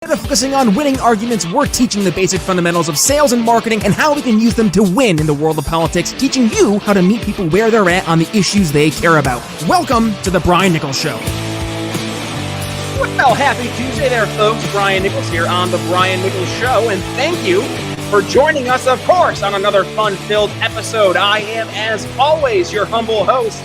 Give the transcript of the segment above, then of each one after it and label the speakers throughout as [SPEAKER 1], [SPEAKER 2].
[SPEAKER 1] Instead of focusing on winning arguments, we're teaching the basic fundamentals of sales and marketing and how we can use them to win in the world of politics, teaching you how to meet people where they're at on the issues they care about. Welcome to the Brian Nichols Show. Well, happy Tuesday there, folks. Brian Nichols here on the Brian Nichols Show, and thank you for joining us, of course, on another fun-filled episode. I am, as always, your humble host.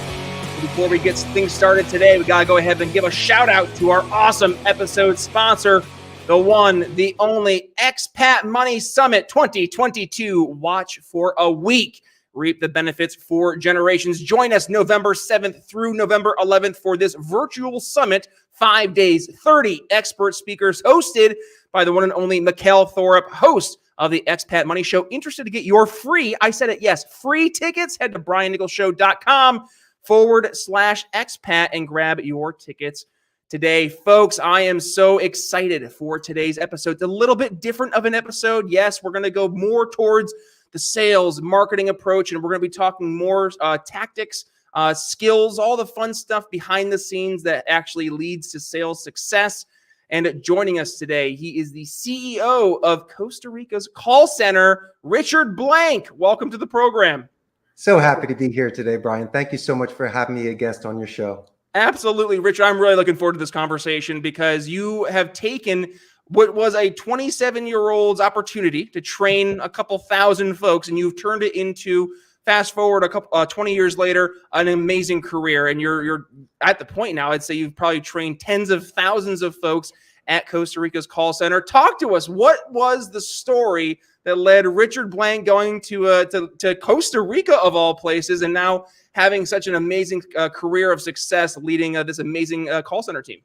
[SPEAKER 1] Before we get things started today, we got to go ahead and give a shout-out to our awesome episode sponsor, the one, the only Expat Money Summit 2022. Watch for a week. Reap the benefits for generations. Join us November 7th through November 11th for this virtual summit, 5 days, 30 expert speakers, hosted by the one and only Mikhail Thorup, host of the Expat Money Show. Interested to get your free, I said it, yes, free tickets? Head to briannicholsshow.com/expat and grab your tickets today. Folks, I am so excited for today's episode. It's a little bit different of an episode. Yes, we're going to go more towards the sales marketing approach, and we're going to be talking more tactics, skills, all the fun stuff behind the scenes that actually leads to sales success. And joining us today, he is the CEO of Costa Rica's call center, Richard Blank. Welcome to the program.
[SPEAKER 2] So happy to be here today, Brian. Thank you so much for having me a guest on your show.
[SPEAKER 1] Absolutely, Richard. I'm really looking forward to this conversation because you have taken what was a 27-year-old's opportunity to train a couple thousand folks, and you've turned it into, fast forward a couple 20 years later, an amazing career. And you're at the point now, I'd say you've probably trained tens of thousands of folks at Costa Rica's call center. Talk to us. What was the story that led Richard Blank going to Costa Rica, of all places, and now having such an amazing career of success leading this amazing call center team?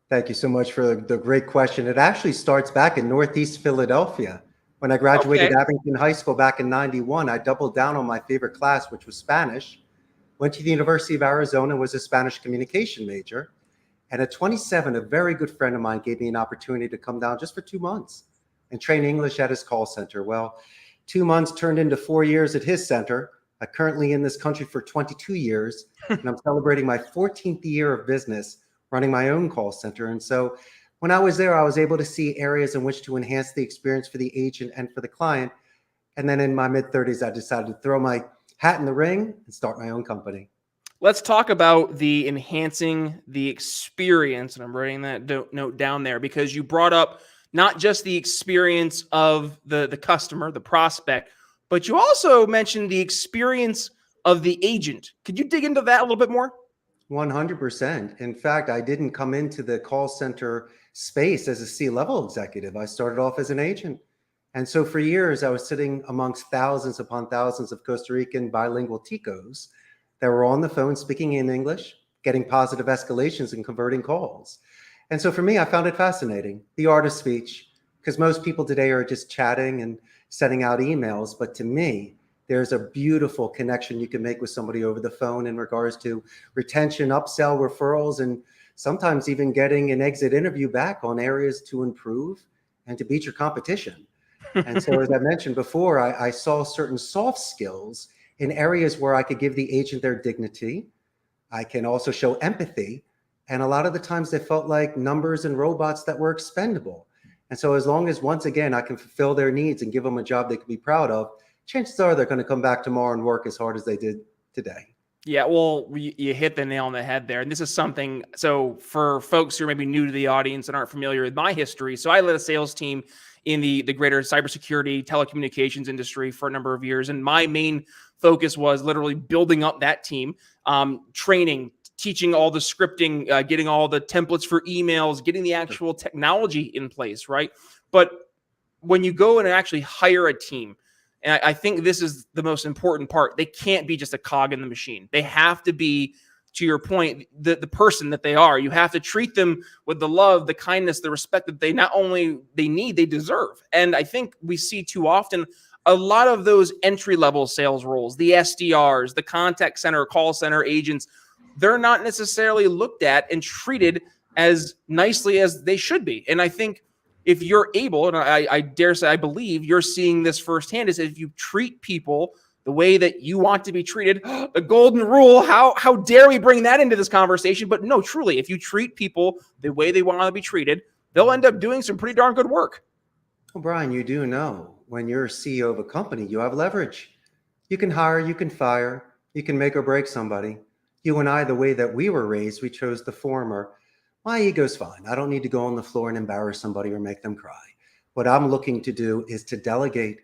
[SPEAKER 2] Thank you so much for the great question. It actually starts back in Northeast Philadelphia. When I graduated Abington High School back in '91, I doubled down on my favorite class, which was Spanish. Went to the University of Arizona, was a Spanish communication major. And at 27, a very good friend of mine gave me an opportunity to come down just for 2 months and train English at his call center. Well, 2 months turned into 4 years at his center. I'm currently in this country for 22 years, and I'm celebrating my 14th year of business running my own call center. And so when I was there, I was able to see areas in which to enhance the experience for the agent and for the client. And then in my mid-30s, I decided to throw my hat in the ring and start my own company.
[SPEAKER 1] Let's talk about the enhancing the experience. And I'm writing that note down there because you brought up not just the experience of the customer, the prospect, but you also mentioned the experience of the agent. Could you dig into that a little bit more?
[SPEAKER 2] 100%. In fact, I didn't come into the call center space as a C-level executive. I started off as an agent. And so for years, I was sitting amongst thousands upon thousands of Costa Rican bilingual ticos that were on the phone speaking in English, getting positive escalations and converting calls. And so for me, I found it fascinating, the art of speech, because most people today are just chatting and sending out emails. But to me, there's a beautiful connection you can make with somebody over the phone in regards to retention, upsell, referrals, and sometimes even getting an exit interview back on areas to improve and to beat your competition. And so, as I mentioned before, I saw certain soft skills in areas where I could give the agent their dignity. I can also show empathy. And a lot of the times they felt like numbers and robots that were expendable. And so as long as, once again, I can fulfill their needs and give them a job they can be proud of, chances are they're going to come back tomorrow and work as hard as they did today.
[SPEAKER 1] Yeah, well, you hit the nail on the head there. And this is something, so for folks who are maybe new to the audience and aren't familiar with my history, so I led a sales team in the greater cybersecurity, telecommunications industry for a number of years. And my main focus was literally building up that team, training, teaching all the scripting, getting all the templates for emails, getting the actual technology in place, right? But when you go and actually hire a team, and I think this is the most important part, they can't be just a cog in the machine. They have to be, to your point, the person that they are. You have to treat them with the love, the kindness, the respect that they not only they need, they deserve. And I think we see too often a lot of those entry-level sales roles, the SDRs, the contact center, call center agents, they're not necessarily looked at and treated as nicely as they should be. And I think if you're able, and I dare say, I believe you're seeing this firsthand, is if you treat people the way that you want to be treated, the golden rule, how dare we bring that into this conversation? But no, truly, if you treat people the way they want to be treated, they'll end up doing some pretty darn good work.
[SPEAKER 2] Well, Brian, you do know when you're CEO of a company, you have leverage. You can hire, you can fire, you can make or break somebody. You and I, the way that we were raised, we chose the former. My ego's fine. I don't need to go on the floor and embarrass somebody or make them cry. What I'm looking to do is to delegate,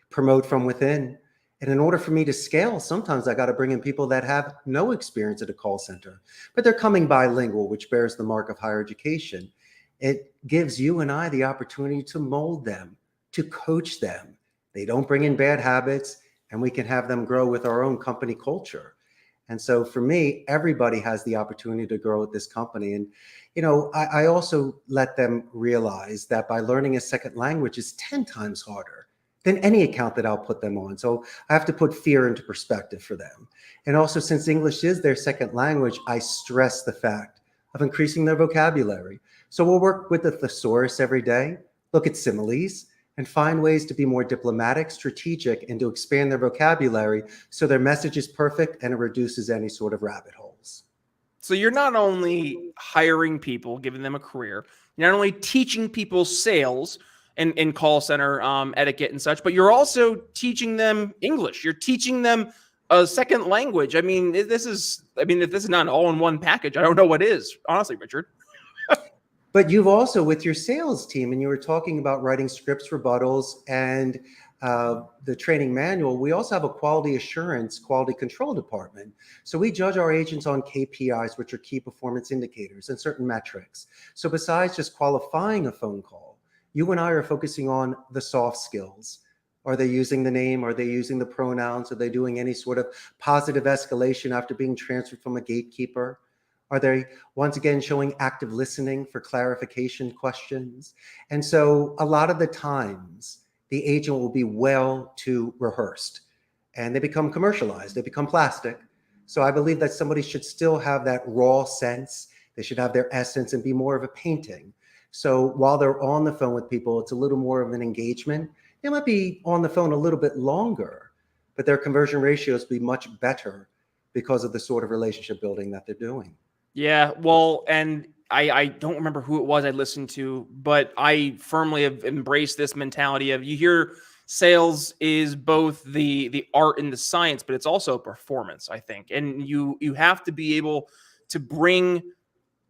[SPEAKER 2] promote from within. And in order for me to scale, sometimes I got to bring in people that have no experience at a call center, but they're coming bilingual, which bears the mark of higher education. It gives you and I the opportunity to mold them, to coach them. They don't bring in bad habits, and we can have them grow with our own company culture. And so for me, everybody has the opportunity to grow with this company. And, I also let them realize that by learning a second language is 10 times harder than any account that I'll put them on. So I have to put fear into perspective for them. And also, since English is their second language, I stress the fact of increasing their vocabulary. So we'll work with the thesaurus every day, look at similes, and find ways to be more diplomatic, strategic, and to expand their vocabulary so their message is perfect and it reduces any sort of rabbit holes.
[SPEAKER 1] So you're not only hiring people, giving them a career, you're not only teaching people sales and call center etiquette and such, but you're also teaching them English. You're teaching them a second language. I mean, if this is not an all-in-one package, I don't know what is, honestly, Richard.
[SPEAKER 2] But you've also, with your sales team, and you were talking about writing scripts, rebuttals, and the training manual, we also have a quality assurance, quality control department. So we judge our agents on KPIs, which are key performance indicators, and certain metrics. So besides just qualifying a phone call, you and I are focusing on the soft skills. Are they using the name? Are they using the pronouns? Are they doing any sort of positive escalation after being transferred from a gatekeeper? Are they, once again, showing active listening for clarification questions? And so a lot of the times, the agent will be well too rehearsed, and they become commercialized. They become plastic. So I believe that somebody should still have that raw sense. They should have their essence and be more of a painting. So while they're on the phone with people, it's a little more of an engagement. They might be on the phone a little bit longer, but their conversion ratios be much better because of the sort of relationship building that they're doing.
[SPEAKER 1] Yeah, well, and I don't remember who it was I listened to, but I firmly have embraced this mentality of, you hear sales is both the art and the science, but it's also a performance, I think. And you have to be able to bring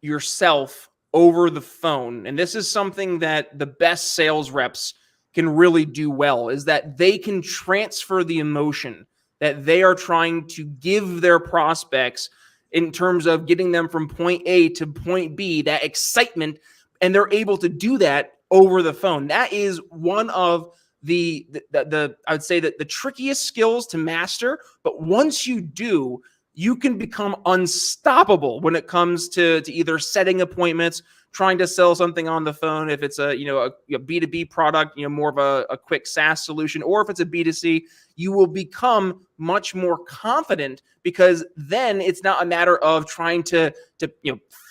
[SPEAKER 1] yourself over the phone. And this is something that the best sales reps can really do well, is that they can transfer the emotion that they are trying to give their prospects in terms of getting them from point A to point B, that excitement, and they're able to do that over the phone. That is one of the I would say that the trickiest skills to master, but once you do, you can become unstoppable when it comes to either setting appointments, trying to sell something on the phone, if it's a B2B product, more of a quick SaaS solution, or if it's a B2C, you will become much more confident, because then it's not a matter of trying to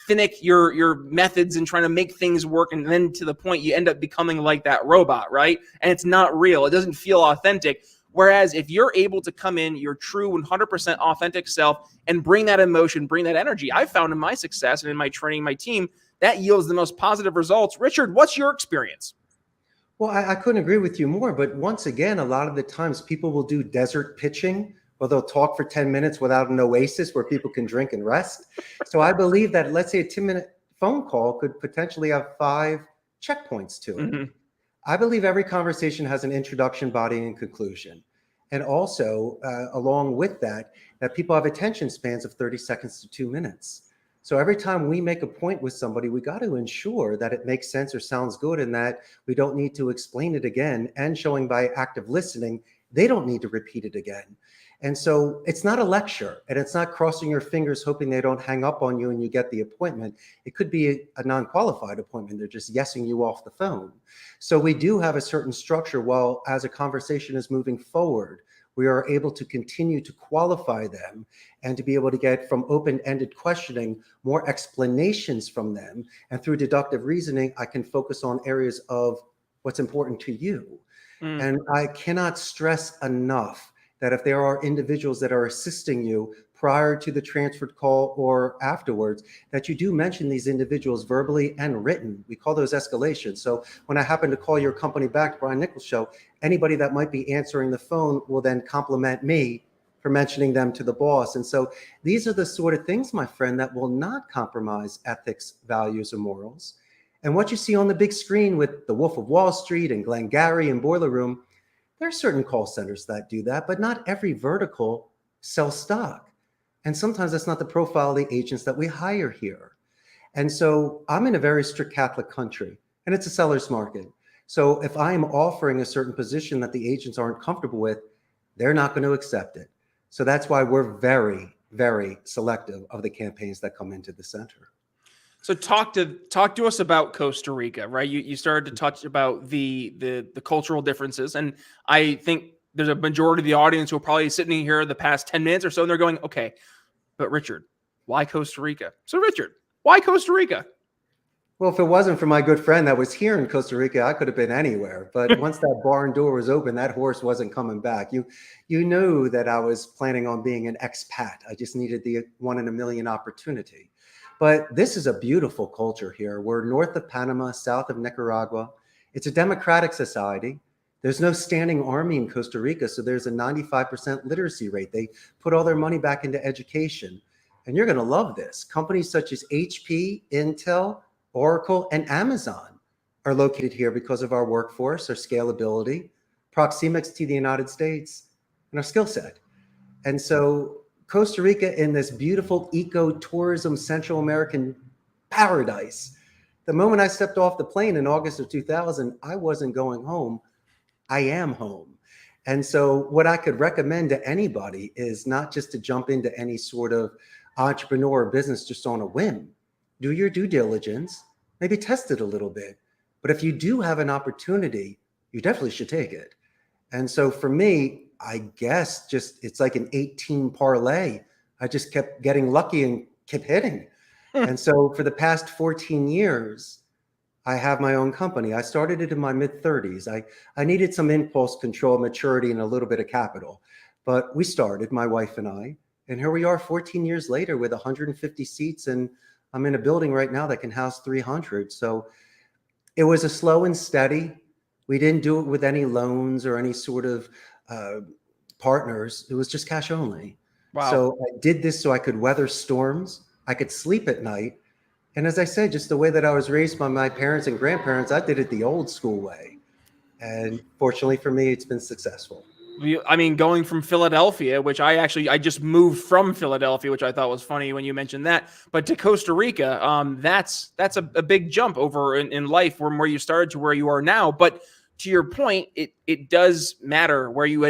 [SPEAKER 1] finick your methods and trying to make things work, and then to the point you end up becoming like that robot, right? And it's not real. It doesn't feel authentic. Whereas if you're able to come in your true 100% authentic self and bring that emotion, bring that energy, I've found in my success and in my training, my team, that yields the most positive results. Richard, what's your experience?
[SPEAKER 2] Well, I couldn't agree with you more. But once again, a lot of the times people will do desert pitching, or they'll talk for 10 minutes without an oasis where people can drink and rest. So I believe that, let's say, a 10-minute phone call could potentially have 5 checkpoints to it. Mm-hmm. I believe every conversation has an introduction, body, and conclusion. And also, along with that people have attention spans of 30 seconds to 2 minutes. So every time we make a point with somebody, we got to ensure that it makes sense or sounds good, and that we don't need to explain it again, and showing by active listening, they don't need to repeat it again. And so it's not a lecture, and it's not crossing your fingers hoping they don't hang up on you and you get the appointment. It could be a non-qualified appointment. They're just yesing you off the phone. So we do have a certain structure. While as a conversation is moving forward, we are able to continue to qualify them and to be able to get, from open-ended questioning, more explanations from them. And through deductive reasoning, I can focus on areas of what's important to you. And I cannot stress enough that if there are individuals that are assisting you, prior to the transferred call or afterwards, that you do mention these individuals verbally and written. We call those escalations. So when I happen to call your company back, Brian Nichols Show, anybody that might be answering the phone will then compliment me for mentioning them to the boss. And so these are the sort of things, my friend, that will not compromise ethics, values, or morals. And what you see on the big screen with The Wolf of Wall Street and Glengarry and Boiler Room, there are certain call centers that do that, but not every vertical sells stock. And sometimes that's not the profile of the agents that we hire here. And so I'm in a very strict Catholic country, and it's a seller's market. So if I'm offering a certain position that the agents aren't comfortable with, they're not going to accept it. So that's why we're very, very selective of the campaigns that come into the center.
[SPEAKER 1] So talk to us about Costa Rica, right? You started to touch about the cultural differences, and I think there's a majority of the audience who are probably sitting here the past 10 minutes or so, and they're going, okay, but Richard, why Costa Rica? So Richard, why Costa Rica?
[SPEAKER 2] Well, if it wasn't for my good friend that was here in Costa Rica, I could have been anywhere. But once that barn door was open, that horse wasn't coming back. You knew that I was planning on being an expat. I just needed the 1 in a million opportunity. But this is a beautiful culture here. We're north of Panama, south of Nicaragua. It's a democratic society. There's no standing army in Costa Rica, so there's a 95% literacy rate. They put all their money back into education. And you're going to love this. Companies such as HP, Intel, Oracle, and Amazon are located here because of our workforce, our scalability, proxemics to the United States, and our skill set. And so Costa Rica, in this beautiful eco-tourism Central American paradise, the moment I stepped off the plane in August of 2000, I wasn't going home. I am home. And so what I could recommend to anybody is not just to jump into any sort of entrepreneur business just on a whim. Do your due diligence, maybe test it a little bit. But if you do have an opportunity, you definitely should take it. And so for me, I guess just it's like an 18 parlay. I just kept getting lucky and kept hitting. And so for the past 14 years, I have my own company. I started it in my mid-30s. I needed some impulse control, maturity, and a little bit of capital. But we started, my wife and I, and here we are 14 years later with 150 seats, and I'm in a building right now that can house 300. So it was a slow and steady. We didn't do it with any loans or any sort of partners. It was just cash only.
[SPEAKER 1] Wow.
[SPEAKER 2] So I did this so I could weather storms. I could sleep at night. And as I said, just the way that I was raised by my parents and grandparents, I did it the old school way. And fortunately for me, it's been successful.
[SPEAKER 1] I mean, going from Philadelphia, which I just moved from Philadelphia, which I thought was funny when you mentioned that, but to Costa Rica, that's a big jump over in life from where you started to where you are now. But to your point, it does matter where you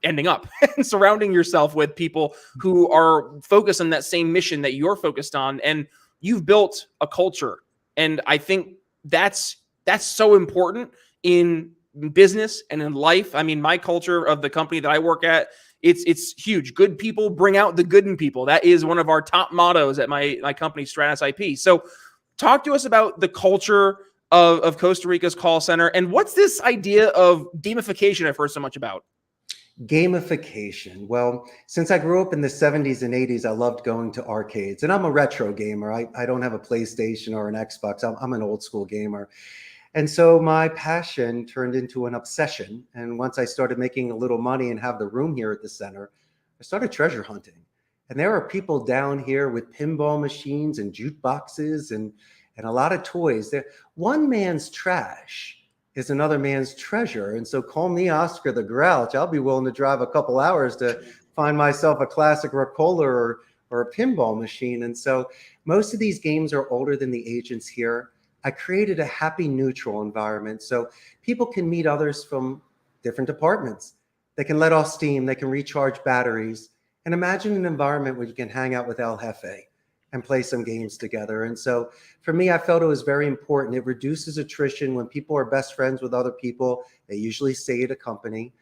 [SPEAKER 1] ending up and surrounding yourself with people who are focused on that same mission that you're focused on. And you've built a culture. And I think that's so important in business and in life. I mean, my culture of the company that I work at, it's huge. Good people bring out the good in people. That is one of our top mottos at my company, Stratus IP. So talk to us about the culture of Costa Rica's call center. And what's this idea of gamification I've heard so much about?
[SPEAKER 2] Gamification. Well, since I grew up in the 70s and 80s, I loved going to arcades. And I'm a retro gamer. I don't have a PlayStation or an Xbox. I'm an old school gamer. And so my passion turned into an obsession. And once I started making a little money and have the room here at the center, I started treasure hunting. And there are people down here with pinball machines and jukeboxes and a lot of toys. One man's trash is another man's treasure. And so call me Oscar the Grouch. I'll be willing to drive a couple hours to find myself a classic Ricola or a pinball machine. And so most of these games are older than the agents here. I created a happy, neutral environment so people can meet others from different departments. They can let off steam, they can recharge batteries, and imagine an environment where you can hang out with El Jefe and play some games together. And so for me, I felt it was very important. It reduces attrition when people are best friends with other people. They usually stay at a company.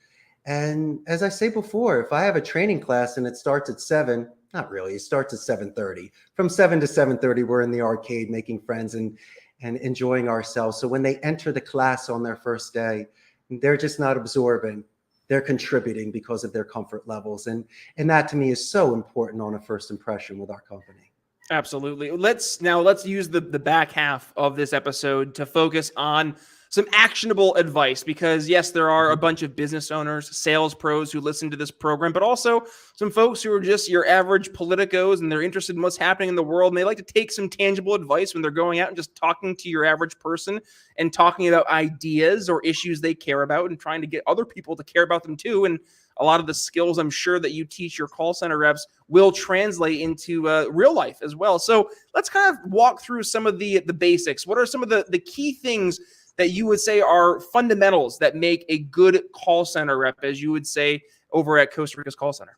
[SPEAKER 2] And as I say before, if I have a training class and it starts at 7, not really, it starts at 7:30. From 7 to 7:30, we're in the arcade making friends and enjoying ourselves. So when they enter the class on their first day, they're just not absorbing they're contributing because of their comfort levels. And that to me is so important on a first impression with our company.
[SPEAKER 1] Absolutely. Let's use the back half of this episode to focus on some actionable advice, because yes, there are a bunch of business owners, sales pros who listen to this program, but also some folks who are just your average politicos, and they're interested in what's happening in the world. And they like to take some tangible advice when they're going out and just talking to your average person and talking about ideas or issues they care about and trying to get other people to care about them too. And a lot of the skills I'm sure that you teach your call center reps will translate into real life as well. So let's kind of walk through some of the basics. What are some of the key things that you would say are fundamentals that make a good call center rep, as you would say over at Costa Rica's call center?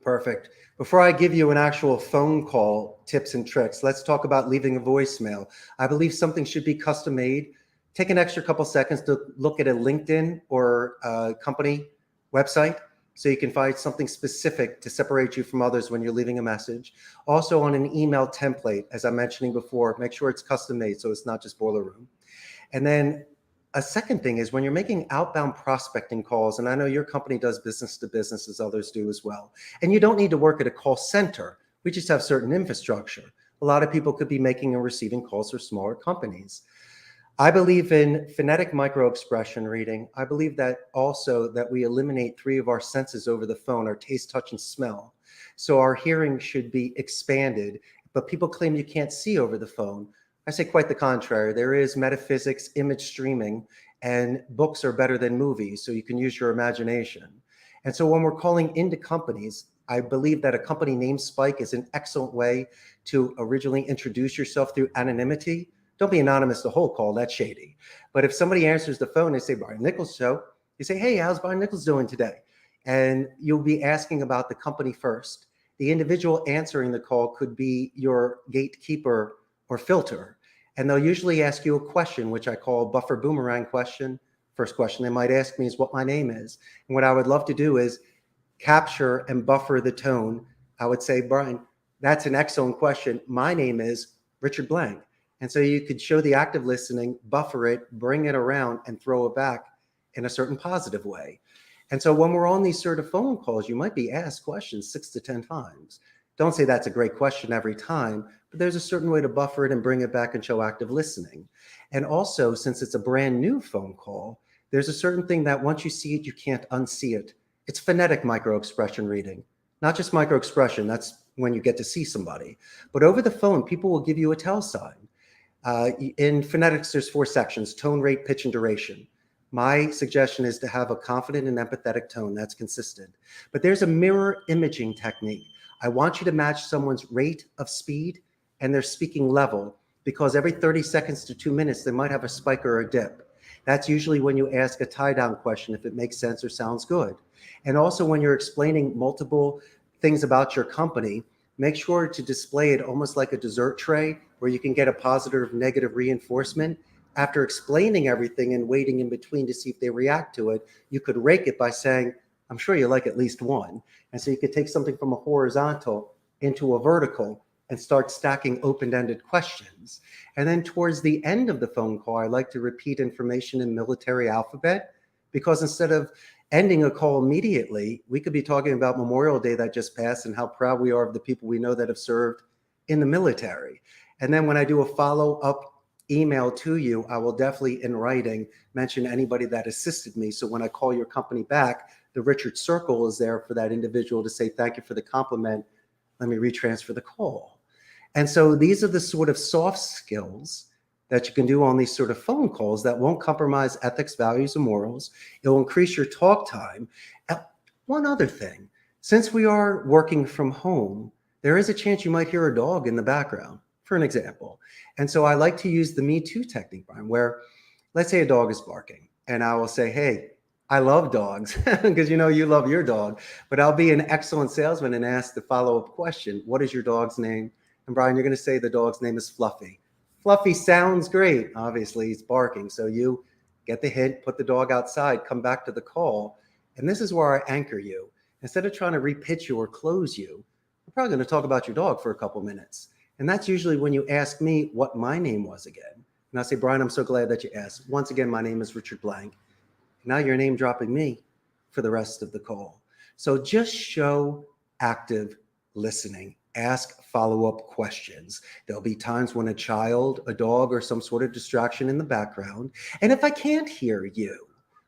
[SPEAKER 2] Perfect. Before I give you an actual phone call tips and tricks, let's talk about leaving a voicemail. I believe something should be custom made. Take an extra couple seconds to look at a LinkedIn or a company website so you can find something specific to separate you from others when you're leaving a message. Also on an email template, as I'm mentioning before, make sure it's custom made so it's not just boiler room. And then a second thing is when you're making outbound prospecting calls, and I know your company does business to business as others do as well, and you don't need to work at a call center. We just have certain infrastructure. A lot of people could be making and receiving calls for smaller companies. I believe in phonetic microexpression reading. I believe that also that we eliminate 3 of our senses over the phone, our taste, touch, and smell. So our hearing should be expanded, but people claim you can't see over the phone. I say quite the contrary. There is metaphysics, image streaming, and books are better than movies, so you can use your imagination. And so when we're calling into companies, I believe that a company name spike is an excellent way to originally introduce yourself through anonymity. Don't be anonymous the whole call, that's shady. But if somebody answers the phone, they say, Brian Nichols Show, you say, hey, how's Brian Nichols doing today? And you'll be asking about the company first. The individual answering the call could be your gatekeeper or filter. And they'll usually ask you a question, which I call buffer boomerang question. First question they might ask me is what my name is. And what I would love to do is capture and buffer the tone. I would say, Brian, that's an excellent question. My name is Richard Blank. And so you could show the active listening, buffer it, bring it around, and throw it back in a certain positive way. And so when we're on these sort of phone calls, you might be asked questions 6 to 10 times. Don't say that's a great question every time, but there's a certain way to buffer it and bring it back and show active listening. And also, since it's a brand new phone call, there's a certain thing that once you see it, you can't unsee it. It's phonetic microexpression reading, not just microexpression. That's when you get to see somebody. But over the phone, people will give you a tell sign. In phonetics, there's 4 sections: tone, rate, pitch, and duration. My suggestion is to have a confident and empathetic tone that's consistent. But there's a mirror imaging technique. I want you to match someone's rate of speed and their speaking level, because every 30 seconds to 2 minutes, they might have a spike or a dip. That's usually when you ask a tie-down question, if it makes sense or sounds good. And also when you're explaining multiple things about your company, make sure to display it almost like a dessert tray where you can get a positive or negative reinforcement. After explaining everything and waiting in between to see if they react to it, you could rake it by saying, I'm sure you like at least one. And so you could take something from a horizontal into a vertical and start stacking open-ended questions. And then towards the end of the phone call, I like to repeat information in military alphabet, because instead of ending a call immediately, we could be talking about Memorial Day that just passed and how proud we are of the people we know that have served in the military. And then when I do a follow-up email to you, I will definitely in writing mention anybody that assisted me. So when I call your company back, the Richard Circle is there for that individual to say, thank you for the compliment. Let me retransfer the call. And so these are the sort of soft skills that you can do on these sort of phone calls that won't compromise ethics, values, and morals. It'll increase your talk time. And one other thing, since we are working from home, there is a chance you might hear a dog in the background, for an example. And so I like to use the Me Too technique, Brian, where let's say a dog is barking and I will say, hey, I love dogs, because you know you love your dog, but I'll be an excellent salesman and ask the follow-up question, what is your dog's name? And Brian, you're going to say the dog's name is Fluffy. Fluffy sounds great. Obviously, he's barking. So you get the hint, put the dog outside, come back to the call. And this is where I anchor you. Instead of trying to repitch you or close you, we're probably going to talk about your dog for a couple minutes. And that's usually when you ask me what my name was again. And I say, Brian, I'm so glad that you asked. Once again, my name is Richard Blank. Now you're name dropping me. for the rest of the call. So just show active listening. Ask follow-up questions. There'll be times when a child, a dog, or some sort of distraction in the background. And if I can't hear you,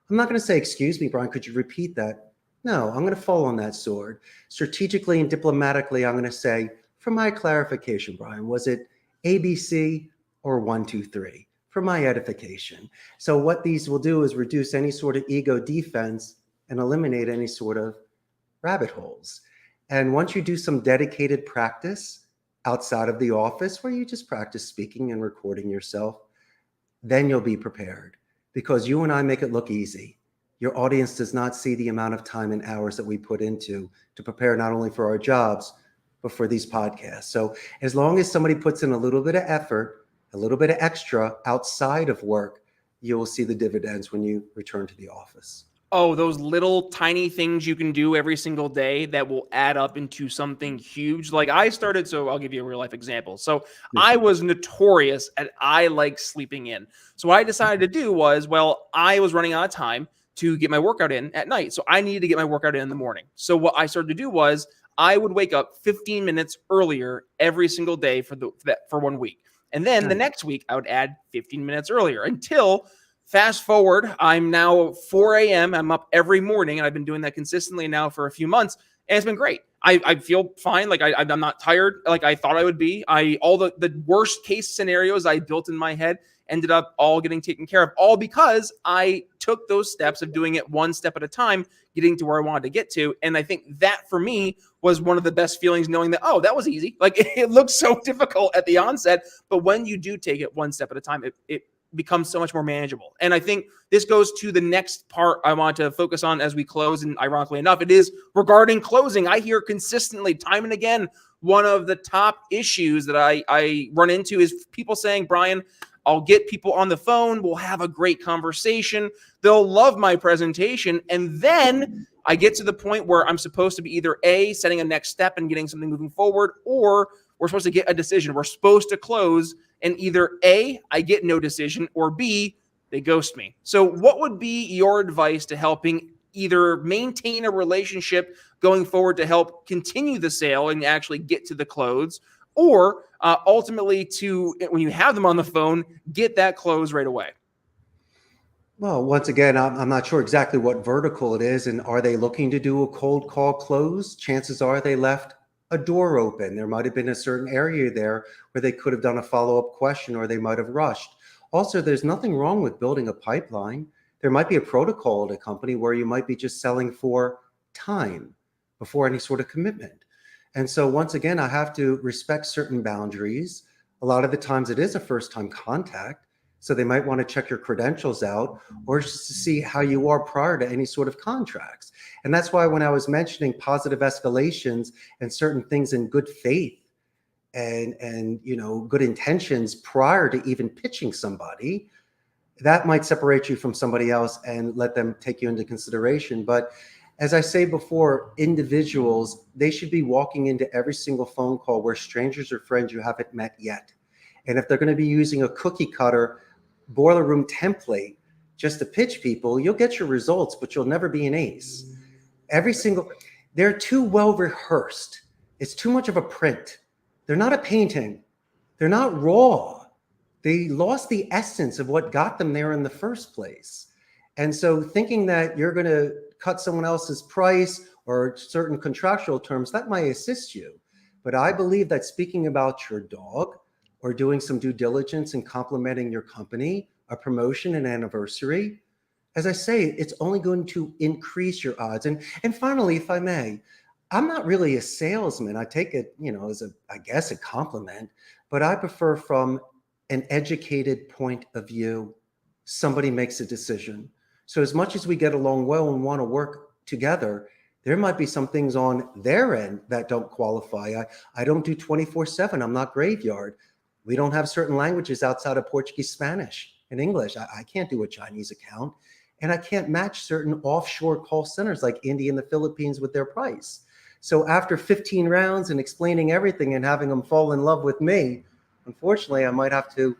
[SPEAKER 2] I'm not going to say, excuse me, Brian, could you repeat that? No, I'm going to fall on that sword. Strategically and diplomatically, I'm going to say, for my clarification, Brian, was it ABC or 1, 2, 3? For my edification. So what these will do is reduce any sort of ego defense and eliminate any sort of rabbit holes. And once you do some dedicated practice outside of the office where you just practice speaking and recording yourself, then you'll be prepared, because you and I make it look easy. Your audience does not see the amount of time and hours that we put into to prepare not only for our jobs, but for these podcasts. So as long as somebody puts in a little bit of effort, a little bit of extra outside of work, you will see the dividends when you return to the office.
[SPEAKER 1] Oh, those little tiny things you can do every single day that will add up into something huge. Like I started, so I'll give you a real life example. So I was notorious at I like sleeping in. So what I decided to do was, well, I was running out of time to get my workout in at night. So I needed to get my workout in the morning. So what I started to do was I would wake up 15 minutes earlier every single day for 1 week. And then the next week I would add 15 minutes earlier until fast forward, I'm now 4 a.m. I'm up every morning, and I've been doing that consistently now for a few months, and it's been great. I feel fine. Like I'm not tired like I thought I would be. All the worst case scenarios I built in my head ended up all getting taken care of, all because I took those steps of doing it one step at a time, getting to where I wanted to get to. And I think that for me was one of the best feelings, knowing that, oh, that was easy. Like it looked so difficult at the onset, but when you do take it one step at a time, it becomes so much more manageable. And I think this goes to the next part I want to focus on as we close. And ironically enough, it is regarding closing. I hear consistently, time and again, one of the top issues that I run into is people saying, Brian, I'll get people on the phone. We'll have a great conversation. They'll love my presentation. And then I get to the point where I'm supposed to be either A, setting a next step and getting something moving forward, or we're supposed to get a decision. We're supposed to close, and either A, I get no decision, or B, they ghost me. So what would be your advice to helping either maintain a relationship going forward to help continue the sale and actually get to the close, or ultimately to, when you have them on the phone, get that close right away?
[SPEAKER 2] Well, once again, I'm not sure exactly what vertical it is. And are they looking to do a cold call close? Chances are they left a door open. There might have been a certain area there where they could have done a follow-up question, or they might have rushed. Also, there's nothing wrong with building a pipeline. There might be a protocol at a company where you might be just selling for time before any sort of commitment. And so once again, I have to respect certain boundaries. A lot of the times it is a first-time contact, so they might want to check your credentials out, or just to see how you are prior to any sort of contracts. And that's why when I was mentioning positive escalations and certain things in good faith and good intentions prior to even pitching somebody, that might separate you from somebody else and let them take you into consideration. But as I say before, individuals, they should be walking into every single phone call where strangers or friends you haven't met yet. And if they're going to be using a cookie cutter boiler room template just to pitch people, you'll get your results, but you'll never be an ace. They're too well rehearsed. It's too much of a print. They're not a painting. They're not raw. They lost the essence of what got them there in the first place. And so thinking that you're going to cut someone else's price or certain contractual terms, that might assist you. But I believe that speaking about your dog or doing some due diligence and complimenting your company, a promotion, an anniversary, as I say, it's only going to increase your odds. And finally, if I may, I'm not really a salesman. I take it, as a compliment, but I prefer from an educated point of view, somebody makes a decision. So as much as we get along well and want to work together, there might be some things on their end that don't qualify. I don't do 24/7. I'm not graveyard. We don't have certain languages outside of Portuguese, Spanish, and English. I can't do a Chinese account, and I can't match certain offshore call centers like India and the Philippines with their price. So after 15 rounds and explaining everything and having them fall in love with me, unfortunately, I might have to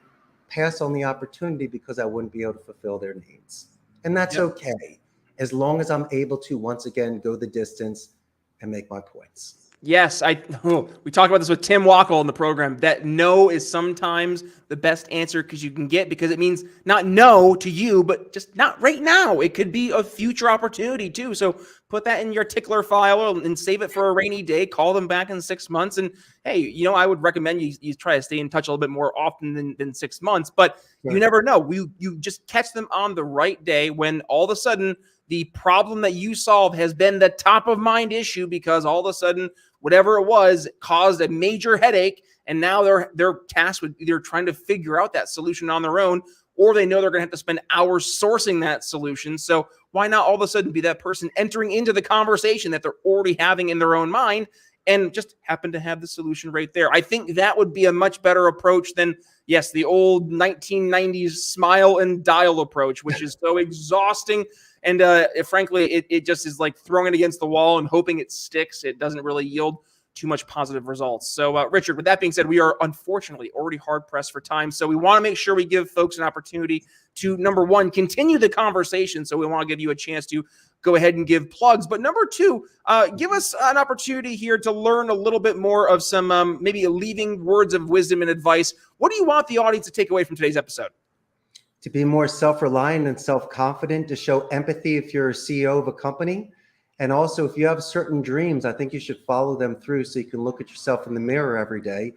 [SPEAKER 2] pass on the opportunity because I wouldn't be able to fulfill their needs. And that's okay. as long as I'm able to, once again, go the distance and make my points.
[SPEAKER 1] Yes, we talked about this with Tim Wackel in the program, that no is sometimes the best answer you can get, because it means not no to you, but just not right now. It could be a future opportunity too. So put that in your tickler file and save it for a rainy day. Call them back in 6 months. And hey, I would recommend you try to stay in touch a little bit more often than 6 months, but you never know. You just catch them on the right day when all of a sudden the problem that you solve has been the top of mind issue, because all of a sudden whatever it was caused a major headache, and now they're tasked with either trying to figure out that solution on their own, or they know they're going to have to spend hours sourcing that solution. So why not all of a sudden be that person entering into the conversation that they're already having in their own mind and just happen to have the solution right there? I think that would be a much better approach than, yes, the old 1990s smile and dial approach, which is so exhausting. And frankly, it just is like throwing it against the wall and hoping it sticks. It doesn't really yield too much positive results. So, Richard, with that being said, we are unfortunately already hard pressed for time. So we want to make sure we give folks an opportunity to, number one, continue the conversation. So we want to give you a chance to go ahead and give plugs. But number two, give us an opportunity here to learn a little bit more of some maybe leaving words of wisdom and advice. What do you want the audience to take away from today's episode?
[SPEAKER 2] To be more self-reliant and self-confident, to show empathy if you're a CEO of a company. And also, if you have certain dreams, I think you should follow them through so you can look at yourself in the mirror every day.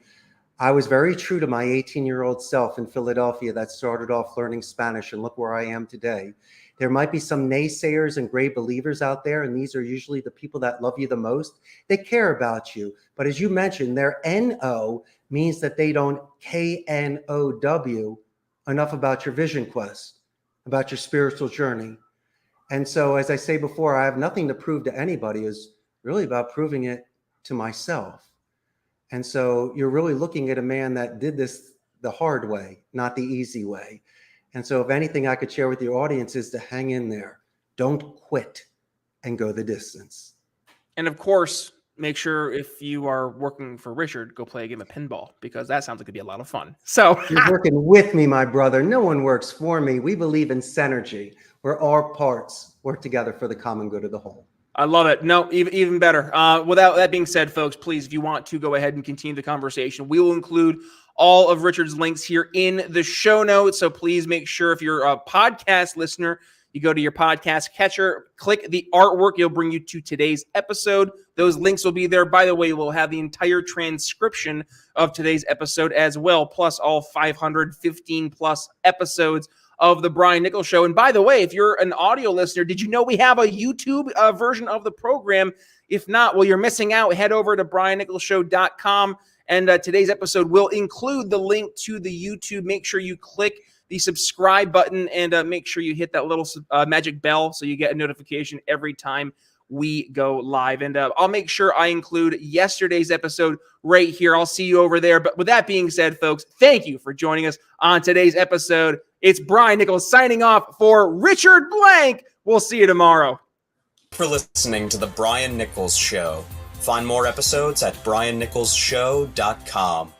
[SPEAKER 2] I was very true to my 18-year-old self in Philadelphia that started off learning Spanish, and look where I am today. There might be some naysayers and great believers out there, and these are usually the people that love you the most. They care about you. But as you mentioned, their N-O means that they don't K-N-O-W enough about your vision quest, about your spiritual journey. And so, as I say before, I have nothing to prove to anybody. Is really about proving it to myself. And so you're really looking at a man that did this the hard way, not the easy way. And so if anything I could share with your audience is to hang in there, don't quit, and go the distance.
[SPEAKER 1] And of course, make sure if you are working for Richard, go play a game of pinball, because that sounds like it'd be a lot of fun. So
[SPEAKER 2] you're working with me, my brother. No one works for me. We believe in synergy, where all parts work together for the common good of the whole.
[SPEAKER 1] I love it. No, even better. Without that being said, folks, please, if you want to go ahead and continue the conversation, we will include all of Richard's links here in the show notes. So please make sure, if you're a podcast listener, you go to your podcast catcher, click the artwork. It'll bring you to today's episode. Those links will be there. By the way, we'll have the entire transcription of today's episode as well, plus all 515 plus episodes of the Brian Nichols Show. And by the way, if you're an audio listener, did you know we have a YouTube version of the program? If not, well, you're missing out. Head over to briannicholsshow.com, and today's episode will include the link to the YouTube. Make sure you click the subscribe button, and make sure you hit that little magic bell so you get a notification every time we go live. And I'll make sure I include yesterday's episode right here. I'll see you over there. But with that being said, folks, thank you for joining us on today's episode. It's Brian Nichols signing off for Richard Blank. We'll see you tomorrow.
[SPEAKER 3] For listening to The Brian Nichols Show. Find more episodes at briannicholsshow.com.